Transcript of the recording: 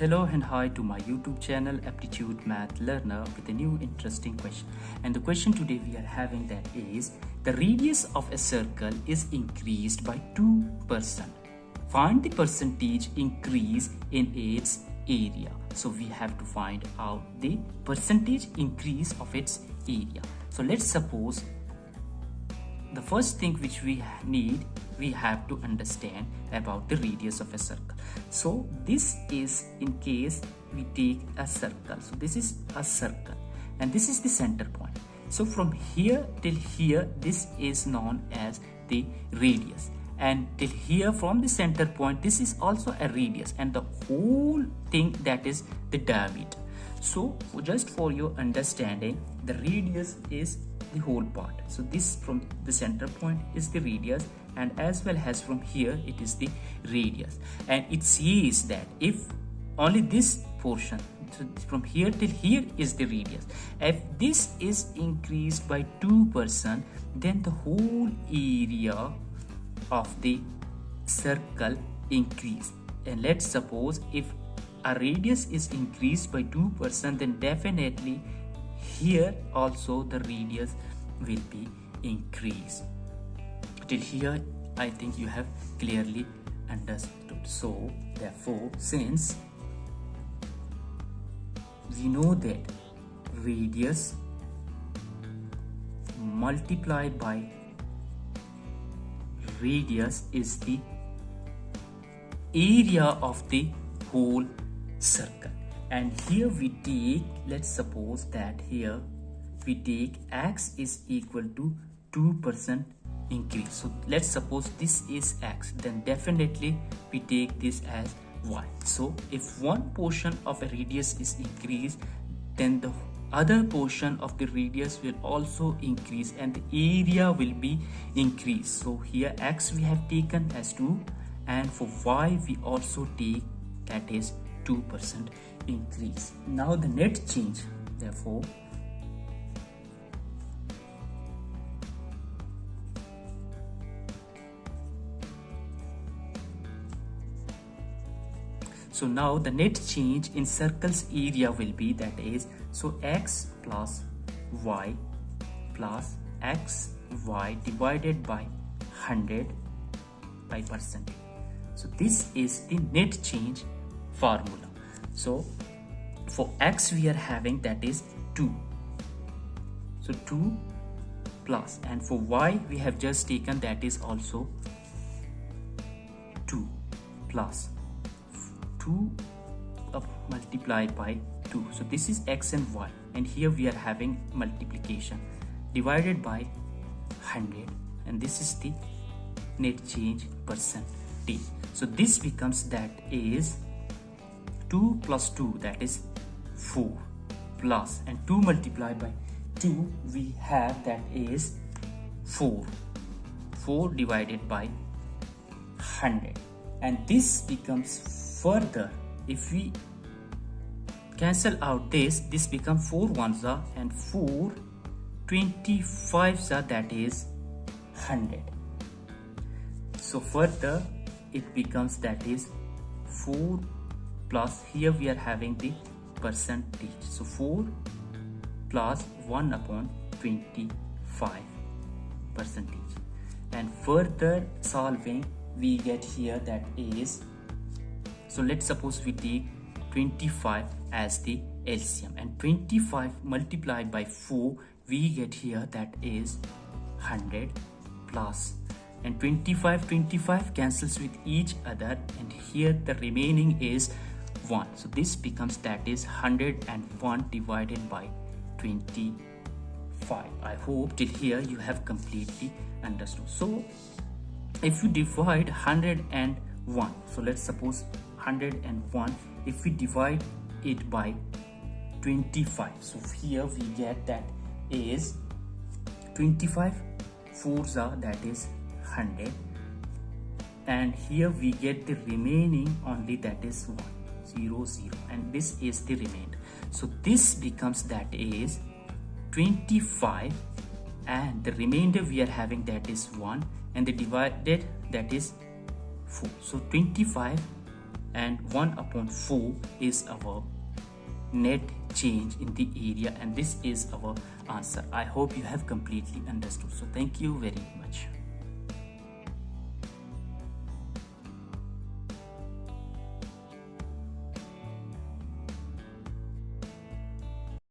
Hello and hi to my YouTube channel Aptitude Math Learner with a new interesting question. And the question today we are having that is the radius of a circle is increased by 2%. Find the percentage increase in its area. So we have to find out the percentage increase of its area. So let's suppose the first thing which we have to understand about the radius of a circle. So this is in case we take a circle. So this is a circle and this is the center point. So from here till here, this is known as the radius, and till here from the center point, this is also a radius, and the whole thing that is the diameter. So just for your understanding, the radius is the whole part. So this from the center point is the radius, and as well as from here it is the radius. And it says that if only this portion, so from here till here is the radius, if this is increased by 2%, then the whole area of the circle increase. And let's suppose if a radius is increased by 2%, then definitely here also the radius will be increased. Till here I think you have clearly understood. So therefore, since we know that radius multiplied by radius is the area of the whole circle, and here we take, let's suppose that here we take x is equal to 2% increase. So let's suppose this is x, then definitely we take this as y. So if one portion of a radius is increased, then the other portion of the radius will also increase and the area will be increased. So here x we have taken as 2, and for y we also take that is 2% increase. Now the net change, therefore so now the net change in circle's area will be that is, so x plus y plus xy divided by 100 by percentage. So this is the net change formula. So for x we are having that is 2, so 2 plus, and for y we have just taken that is also 2 plus 2 multiplied by 2. So this is x and y, and here we are having multiplication divided by 100, and this is the net change percentage. So this becomes that is 2 plus 2, that is 4, plus, and 2 multiplied by 2 we have that is 4 divided by 100, and this becomes further, if we cancel out this becomes 4 ones are and 4 25s are, that is 100. So further it becomes that is 4 plus, here we are having the percentage, so 4 plus 1 upon 25 percentage, and further solving we get here that is, so let's suppose we take 25 as the LCM, and 25 multiplied by 4 we get here that is 100 plus, and 25 cancels with each other, and here the remaining is 1. So this becomes that is 101 divided by 25. I hope till here you have completely understood. So if you divide 101, so let's suppose 101, if we divide it by 25, so here we get that is 25 fours are, that is 100, and here we get the remaining only, that is 1 0 0, and this is the remainder. So this becomes that is 25, and the remainder we are having that is 1, and the divided that is 4. So 25 and 1 upon 4 is our net change in the area, and this is our answer. I hope you have completely understood. So thank you very much.